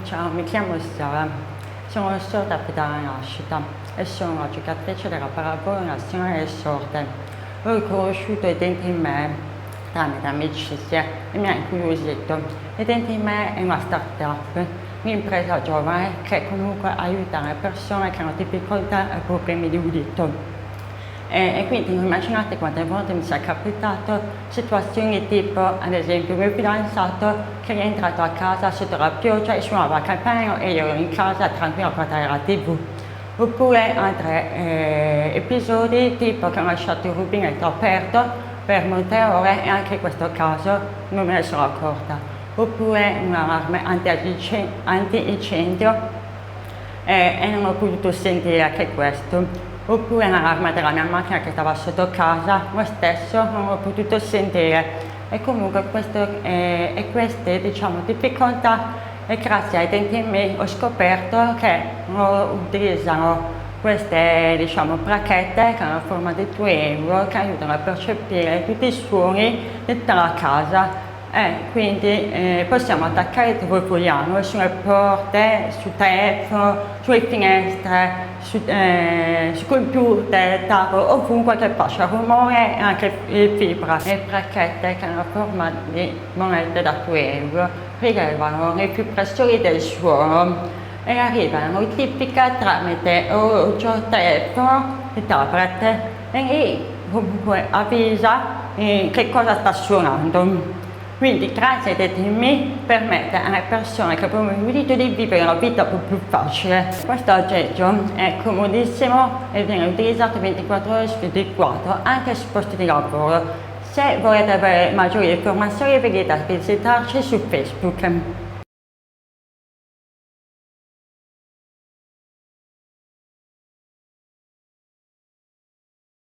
Ciao, mi chiamo Sara, sono sorda da nascita e sono giocatrice della pallavolo nazionale delle sorde. Ho riconosciuto i denti in me tramite amicizie e mi ha incuriosito. I denti in me è una start-up, un'impresa giovane che comunque aiuta le persone che hanno difficoltà e problemi di udito. E quindi immaginate quante volte mi sia capitato situazioni tipo, ad esempio, il mio fidanzato che è entrato a casa sotto la pioggia e suonava il campanello e io ero in casa tranquilla a guardare la TV. Oppure altri episodi tipo che ho lasciato il rubinetto aperto per molte ore e anche in questo caso non me ne sono accorta. Oppure un allarme anti-incendio e non ho potuto sentire anche questo. Oppure l'allarme della mia macchina che stava sotto casa, lo stesso non ho potuto sentire. E comunque queste diciamo, difficoltà, e grazie ai denti in me ho scoperto che utilizzano queste diciamo, placchette che hanno forma di triangolo che aiutano a percepire tutti i suoni di tutta la casa. Quindi possiamo attaccare dove vogliamo, sulle porte, sul telefono, sulle finestre, su computer, tavolo, ovunque che faccia rumore e anche vibra. Le placchette che hanno forma di monete da 2 euro rilevano le vibrazioni del suono e arrivano a notifica tramite orologio, telefono e tablet e lì comunque avvisa che cosa sta suonando. Quindi grazie ai denti in me permette alle persone che hanno problemi di udito di vivere una vita un po' più facile. Questo aggeggio è comodissimo e viene utilizzato 24 ore su 24 anche su posti di lavoro. Se volete avere maggiori informazioni venite a visitarci su Facebook.